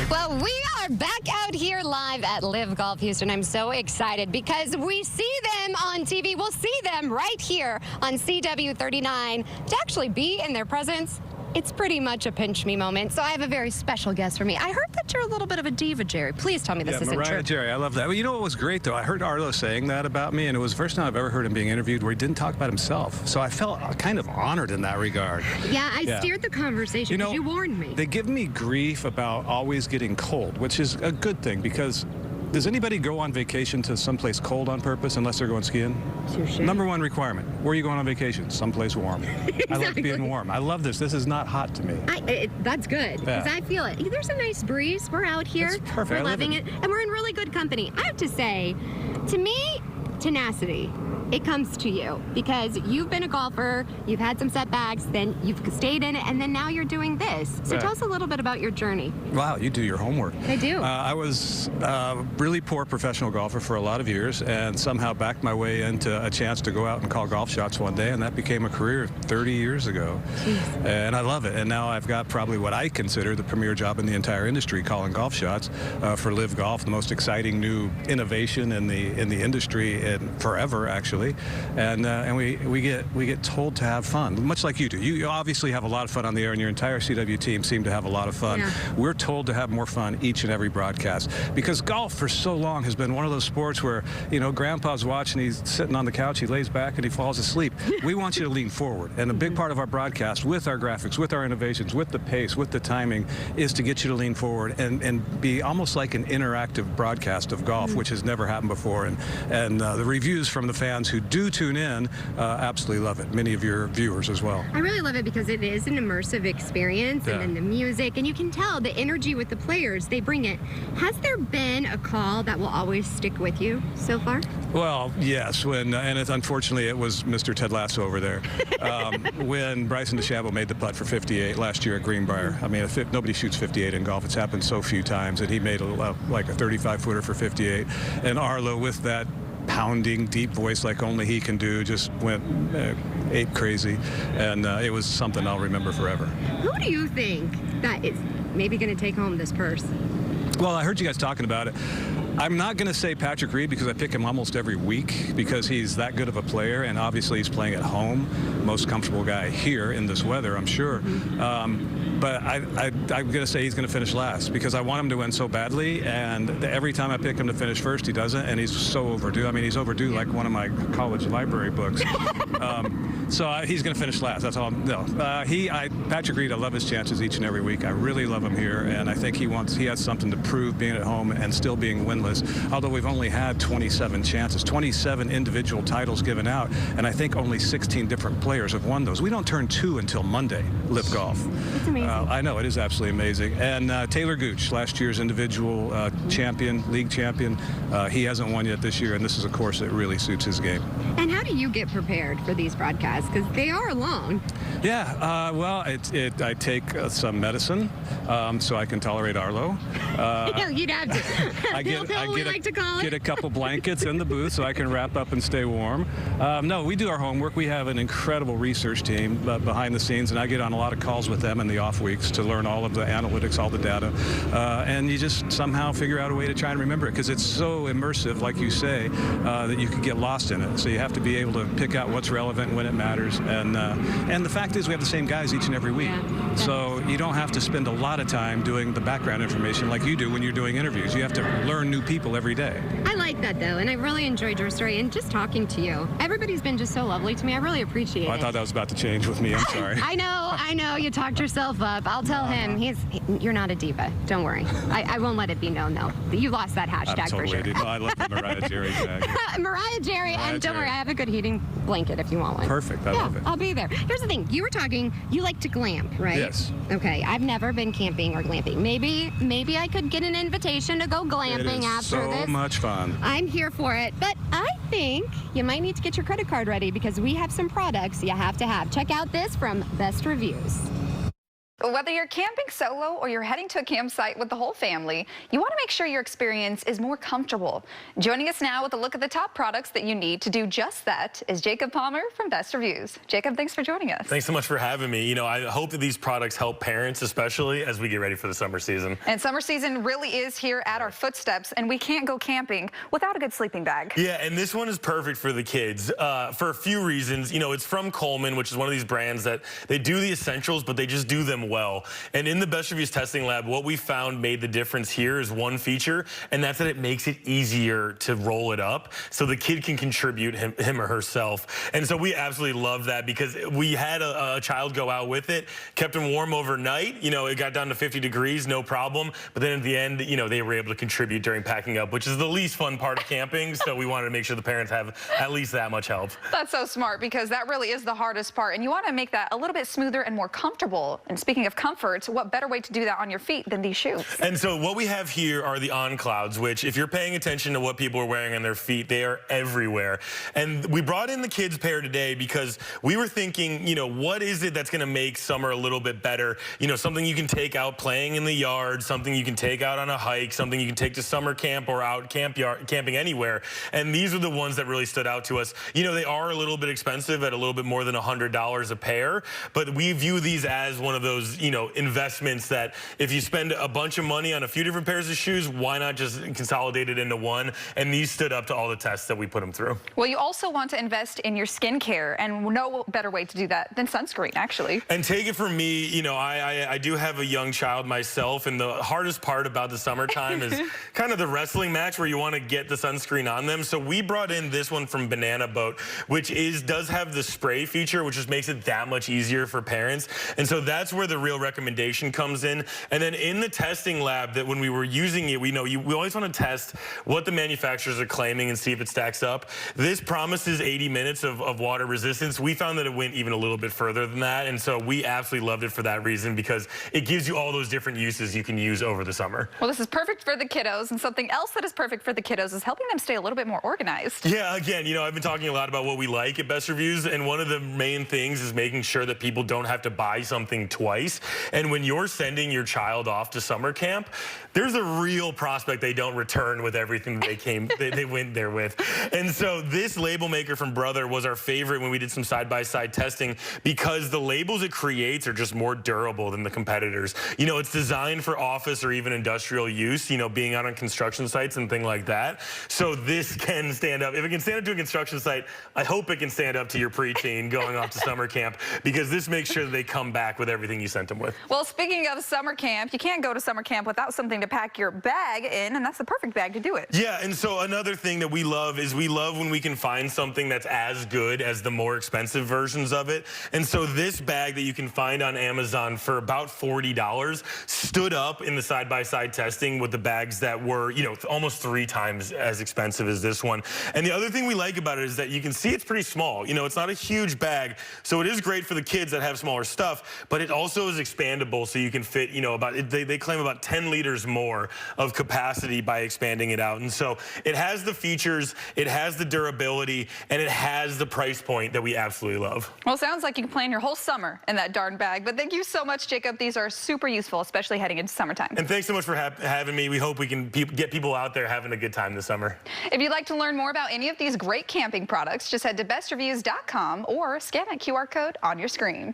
Well, we are back out here live at Live Golf Houston. I'm so excited because we see them on TV. We'll see them right here on CW39. To actually be in their presence, it's pretty much a pinch me moment. So I have a very special guest for me. I heard that you're a little bit of a diva, Jerry. Please tell me this isn't Mariah true. Jerry, I love that. Well, you know what was great, though? I heard Arlo saying that about me, and it was the first time I've ever heard him being interviewed where he didn't talk about himself. So I felt kind of honored in that regard. Yeah, I steered the conversation because you warned me. They give me grief about always getting cold, which is a good thing because does anybody go on vacation to someplace cold on purpose unless they're going skiing? Number one requirement. Where are you going on vacation? Someplace warm. Exactly. I like being warm. I love this. This is not hot to me. That's good because I feel it. There's a nice breeze. We're out here. It's perfect. We're loving it. And we're in really good company. I have to say, to me, tenacity. It comes to you because you've been a golfer, you've had some setbacks, then you've stayed in it, and then now you're doing this. So tell us a little bit about your journey. Wow, you do your homework. I do. I was a really poor professional golfer for a lot of years and somehow backed my way into a chance to go out and call golf shots one day, and that became a career 30 years ago. Jeez. And I love it. And now I've got probably what I consider the premier job in the entire industry, calling golf shots for Live Golf, the most exciting new innovation in the industry in forever, actually. And we get told to have fun, much like you do. You obviously have a lot of fun on the air, and your entire CW team seem to have a lot of fun. Yeah. We're told to have more fun each and every broadcast because golf for so long has been one of those sports where, you know, Grandpa's watching, he's sitting on the couch, he lays back and he falls asleep. We want you to lean forward, and a big part of our broadcast, with our graphics, with our innovations, with the pace, with the timing, is to get you to lean forward and be almost like an interactive broadcast of golf, which has never happened before. And the reviews from the fans who do tune in absolutely love it. Many of your viewers as well. I really love it because it is an immersive experience, and then the music, and you can tell the energy with the players, they bring it. Has there been a call that will always stick with you so far? Well, yes, unfortunately it was Mr. Ted Lasso over there. When Bryson DeChambeau made the putt for 58 last year at Greenbrier. I mean, nobody shoots 58 in golf. It's happened so few times, and he made like a 35-footer for 58. And Arlo, with that pounding deep voice like only he can do, just went ape crazy, and it was something I'll remember forever. Who do you think that is maybe going to take home this purse? Well, I heard you guys talking about it. I'm not going to say Patrick Reed because I pick him almost every week because he's that good of a player, and obviously he's playing at home. Most comfortable guy here in this weather, I'm sure. But I'm going to say he's going to finish last because I want him to win so badly, and every time I pick him to finish first, he doesn't, and he's so overdue. I mean, he's overdue like one of my college library books. So he's going to finish last. That's all. Patrick Reed, I love his chances each and every week. I really love him here, and I think he has something to prove being at home and still being winless. Although we've only had 27 chances, 27 individual titles given out, and I think only 16 different players have won those. We don't turn 2 until Monday, Live Golf. It's amazing. I know, it is absolutely amazing. And Taylor Gooch, last year's individual champion, league champion, he hasn't won yet this year, and this is a course that really suits his game. And how do you get prepared for these broadcasts? Because they are long. Yeah, well, I take some medicine so I can tolerate Arlo. You'd have to. I get a couple blankets in the booth so I can wrap up and stay warm. No, we do our homework. We have an incredible research team behind the scenes, and I get on a lot of calls with them in the off weeks to learn all of the analytics, all the data, and you just somehow figure out a way to try and remember it, because it's so immersive, like you say, that you could get lost in it. So you have to be able to pick out what's relevant when it matters. And the fact is, we have the same guys each and every week. Yeah. So you don't have to spend a lot of time doing the background information like you do when you're doing interviews. You have to learn new people every day. I like that, though, and I really enjoyed your story and just talking to you. Everybody's been just so lovely to me. I really appreciate it. I thought that was about to change with me. I'm sorry. I know. You talked yourself up. I'll tell him. You're not a diva. Don't worry. I won't let it be known, though. You lost that hashtag for sure. No, I love the Mariah Jerry tag. Mariah Jerry, and don't worry, I have a good heating blanket if you want one. Perfect. I love it. I'll be there. Here's the thing. You were talking, you like to glamp, right? Yes. Okay. I've never been camping or glamping. Maybe I could get an invitation to go glamping after this. So much fun. I'm here for it. But I think you might need to get your credit card ready, because we have some products you have to have. Check out this from Best Reviews. Whether you're camping solo or you're heading to a campsite with the whole family, you want to make sure your experience is more comfortable. Joining us now with a look at the top products that you need to do just that is Jacob Palmer from Best Reviews. Jacob, thanks for joining us. Thanks so much for having me. You know, I hope that these products help parents, especially as we get ready for the summer season. And summer season really is here at our footsteps, and we can't go camping without a good sleeping bag. Yeah, and this one is perfect for the kids for a few reasons. You know, it's from Coleman, which is one of these brands that they do the essentials, but they just do them well. And in the Best Reviews testing lab, what we found made the difference here is one feature, and that's that it makes it easier to roll it up so the kid can contribute him or herself. And so we absolutely love that, because we had a child go out with it, kept him warm overnight. You know, it got down to 50 degrees, no problem. But then at the end, you know, they were able to contribute during packing up, which is the least fun part of camping. So we wanted to make sure the parents have at least that much help. That's so smart, because that really is the hardest part. And you want to make that a little bit smoother and more comfortable. And speaking of comfort, what better way to do that on your feet than these shoes? And so what we have here are the On Clouds, which if you're paying attention to what people are wearing on their feet, they are everywhere. And we brought in the kids pair today because we were thinking, you know, what is it that's going to make summer a little bit better? You know, something you can take out playing in the yard, something you can take out on a hike, something you can take to summer camp or out camping anywhere. And these are the ones that really stood out to us. You know, they are a little bit expensive at a little bit more than $100 a pair, but we view these as one of those, you know, investments that if you spend a bunch of money on a few different pairs of shoes, why not just consolidate it into one? And these stood up to all the tests that we put them through. Well, you also want to invest in your skincare, and no better way to do that than sunscreen, actually. And take it from me, you know, I do have a young child myself, and the hardest part about the summertime is kind of the wrestling match where you want to get the sunscreen on them. So we brought in this one from Banana Boat, which does have the spray feature, which just makes it that much easier for parents. And so that's where the real recommendation comes in. And then in the testing lab, that when we were using it, we always want to test what the manufacturers are claiming and see if it stacks up. This promises 80 minutes of water resistance. We found that it went even a little bit further than that, and so we absolutely loved it for that reason, because it gives you all those different uses you can use over the summer. Well, this is perfect for the kiddos, and something else that is perfect for the kiddos is helping them stay a little bit more organized. Yeah, again, you know, I've been talking a lot about what we like at Best Reviews, and one of the main things is making sure that people don't have to buy something twice. And when you're sending your child off to summer camp, there's a real prospect they don't return with everything they went there with. And so this label maker from Brother was our favorite when we did some side-by-side testing, because the labels it creates are just more durable than the competitors. You know, it's designed for office or even industrial use, you know, being out on construction sites and things like that. So this can stand up. If it can stand up to a construction site, I hope it can stand up to your preteen going off to summer camp, because this makes sure that they come back with everything you sent them with. Well, speaking of summer camp, you can't go to summer camp without something to pack your bag in, and that's the perfect bag to do it. Yeah, and so another thing that we love is we love when we can find something that's as good as the more expensive versions of it. And so this bag that you can find on Amazon for about $40 stood up in the side-by-side testing with the bags that were, you know, almost 3 times as expensive as this one. And the other thing we like about it is that you can see it's pretty small. You know, it's not a huge bag, so it is great for the kids that have smaller stuff, but it also is expandable, so you can fit, you know, they claim about 10 liters more of capacity by expanding it out. And so it has the features, it has the durability, and it has the price point that we absolutely love. Well, sounds like you can plan your whole summer in that darn bag. But thank you so much, Jacob. These are super useful, especially heading into summertime. And thanks so much for having me. We hope we can get people out there having a good time this summer. If you'd like to learn more about any of these great camping products, just head to bestreviews.com or scan that QR code on your screen.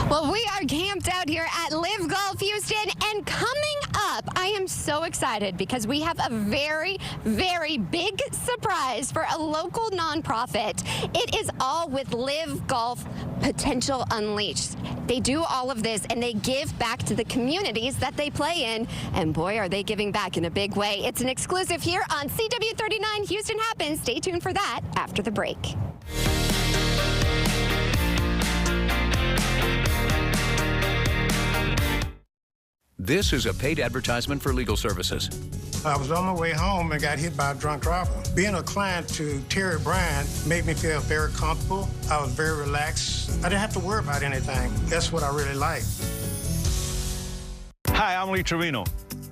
Well, we are camped out here at Live Golf Houston, and coming up, I am so excited because we have a very, very big surprise for a local nonprofit. It is all with Live Golf Potential Unleashed. They do all of this, and they give back to the communities that they play in, and boy, are they giving back in a big way. It's an exclusive here on CW39 Houston Happens. Stay tuned for that after the break. This is a paid advertisement for legal services. I was on my way home and got hit by a drunk driver. Being a client to Terry Bryan made me feel very comfortable. I was very relaxed. I didn't have to worry about anything. That's what I really like. Hi, I'm Lee Trevino.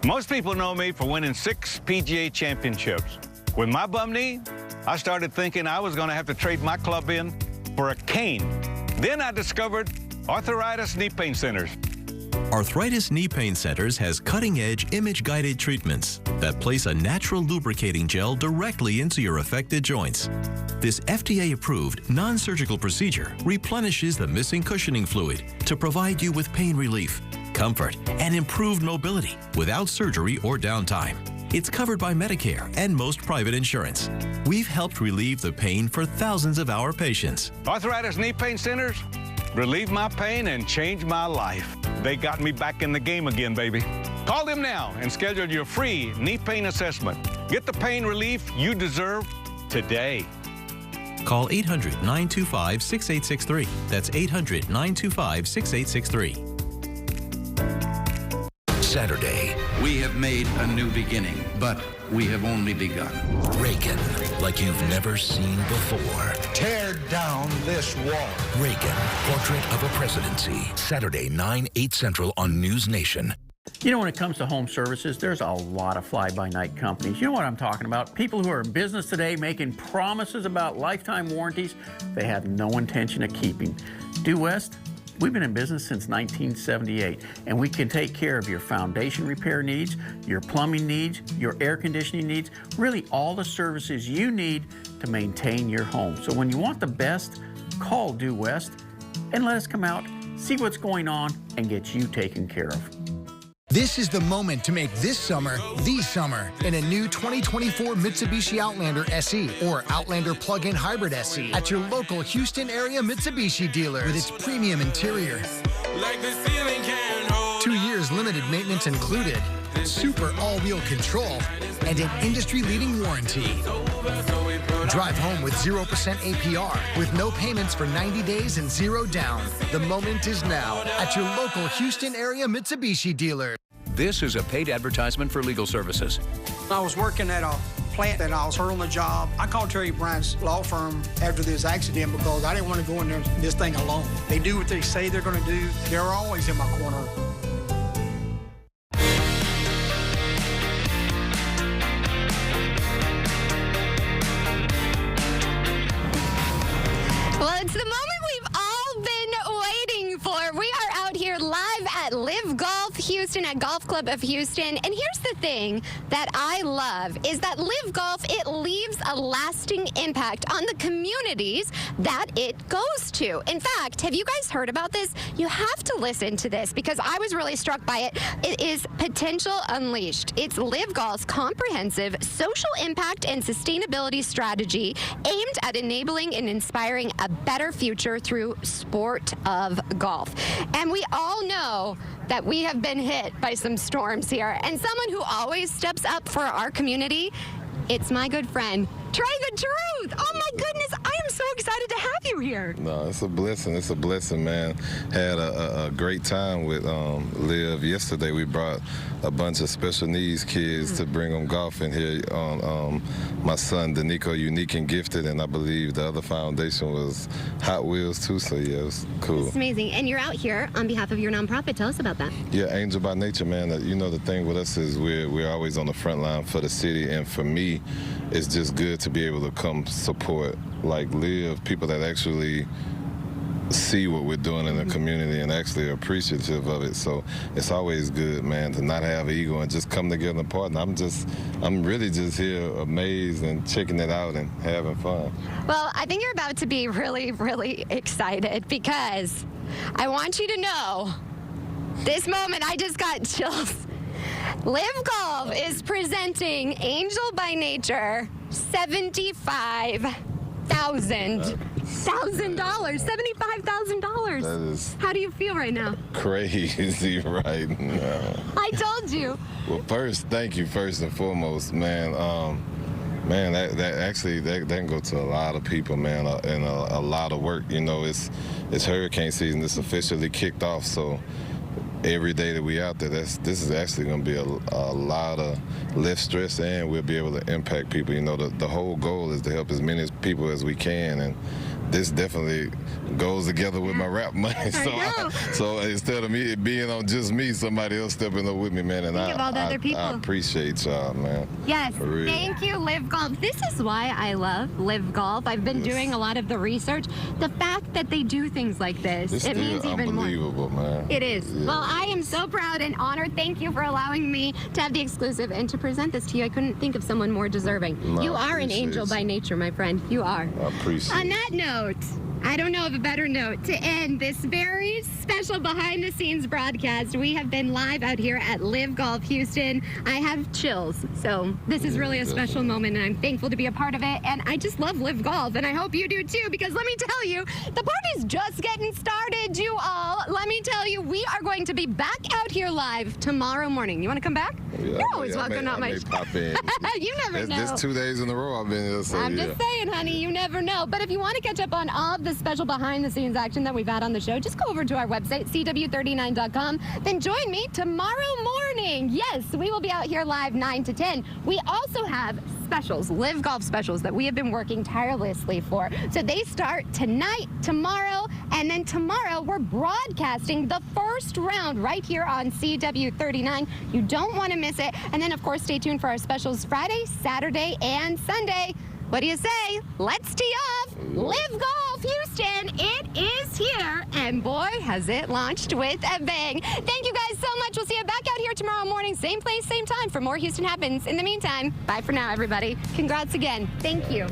Most people know me for winning 6 PGA championships. With my bum knee, I started thinking I was going to have to trade my club in for a cane. Then I discovered Arthritis Knee Pain Centers. Arthritis Knee Pain Centers has cutting-edge image-guided treatments that place a natural lubricating gel directly into your affected joints. This FDA-approved, non-surgical procedure replenishes the missing cushioning fluid to provide you with pain relief, comfort, and improved mobility without surgery or downtime. It's covered by Medicare and most private insurance. We've helped relieve the pain for thousands of our patients. Arthritis Knee Pain Centers relieve my pain and change my life. They got me back in the game again, baby. Call them now and schedule your free knee pain assessment. Get the pain relief you deserve today. Call 800-925-6863. That's 800-925-6863. Saturday, we have made a new beginning, but we have only begun. Reagan, like you've never seen before. Tear down this wall. Reagan, Portrait of a Presidency. Saturday, 9, 8 Central on News Nation. You know, when it comes to home services, there's a lot of fly-by-night companies. You know what I'm talking about? People who are in business today making promises about lifetime warranties they have no intention of keeping. Due West, we've been in business since 1978, and we can take care of your foundation repair needs, your plumbing needs, your air conditioning needs, really all the services you need to maintain your home. So when you want the best, call Due West and let us come out, see what's going on, and get you taken care of. This is the moment to make this summer the summer in a new 2024 Mitsubishi Outlander SE or Outlander Plug-in Hybrid SE at your local Houston area Mitsubishi dealer with its premium interior. 2 years limited maintenance included, super all-wheel control, and an industry-leading warranty. Drive home with 0% APR with no payments for 90 days and 0 down. The moment is now at your local Houston area Mitsubishi dealer. This is a paid advertisement for legal services. I was working at a plant and I was hurt on the job. I called Terry Bryan's law firm after this accident because I didn't want to go in there this thing alone. They do what they say they're going to do. They're always in my corner. Well, it's the moment we've all been waiting for. We are out here live at Live Golf Houston at Golf Club of Houston. And here's the thing that I love is that Live Golf, it leaves a lasting impact on the communities that it goes to. In fact, have you guys heard about this? You have to listen to this because I was really struck by it. It is Potential Unleashed. It's Live Golf's comprehensive social impact and sustainability strategy aimed at enabling and inspiring a better future through sport of golf. And we all know that we have been hit by some storms here. And someone who always steps up for our community, it's my good friend, Trey the Truth. Oh my goodness, I am so excited to have you here. No, it's a blessing. It's a blessing, man. Had a great time with Liv. Yesterday we brought a bunch of special needs kids to bring them golfing here. My son, Danico, Unique and Gifted, and I believe the other foundation was Hot Wheels too, so yeah, it was cool. It's amazing. And you're out here on behalf of your nonprofit. Tell us about that. Yeah, Angel by Nature, man. You know, the thing with us is we're always on the front line for the city, and for me, it's just good to be able to come support, like Liv, people that actually see what we're doing in the community and actually are appreciative of it. So it's always good, man, to not have ego and just come together and partner. I'm really just here amazed and checking it out and having fun. Well, I think you're about to be really, really excited because I want you to know, this moment, I just got chills. Live Golf is presenting Angel by Nature $75,000. That is How do you feel right now? crazy right now. I told you. Well, first, thank you first and foremost, man. Man, that can go to a lot of people, man, and a lot of work. You know, it's hurricane season. It's officially kicked off, so every day that we out there, this is actually going to be a lot of lift stress, and we'll be able to impact people. You know, the whole goal is to help as many people as we can, and this definitely goes together with my rap money. So instead of me being on just me, somebody else stepping up with me, man. And Think of all the other people. I appreciate y'all, man. Yes, For real. thank you, Live Golf. This is why I love Live Golf. I've been doing a lot of the research. The fact that they do things like this, It's it means still even more. unbelievable, man. It is. Yeah. Well, I am so proud and honored. Thank you for allowing me to have the exclusive and to present this to you. I couldn't think of someone more deserving. No, You I are an appreciate angel it. by nature, my friend. You are. I appreciate On it. that note, I don't know of a better note to end this very special behind-the-scenes broadcast. We have been live out here at Live Golf Houston. I have chills, so this is really a special moment, and I'm thankful to be a part of it. And I just love Live Golf, and I hope you do too, because let me tell you, the party's just getting started, you all. Let me tell you, we are going to be back out here live tomorrow morning. You want to come back? You're always welcome on my show. Pop in. You never know. This 2 days in a row I've been here. So I'm yeah. just saying, honey, you never know. But if you want to catch up on all of the special behind-the-scenes action that we've had on the show, just go over to our website, CW39.com. Then join me tomorrow morning. Yes, we will be out here live 9 to 10. We also have specials, Live Golf specials that we have been working tirelessly for. So they start tonight, tomorrow, and then tomorrow we're broadcasting the first round right here on CW39. You don't want to miss it. And then, of course, stay tuned for our specials Friday, Saturday, and Sunday. What do you say? Let's tee off. Live Golf Houston. It is here. And boy, has it launched with a bang. Thank you guys so much. We'll see you back out here tomorrow morning. Same place, same time for more Houston Happens. In the meantime, bye for now, everybody. Congrats again. Thank you.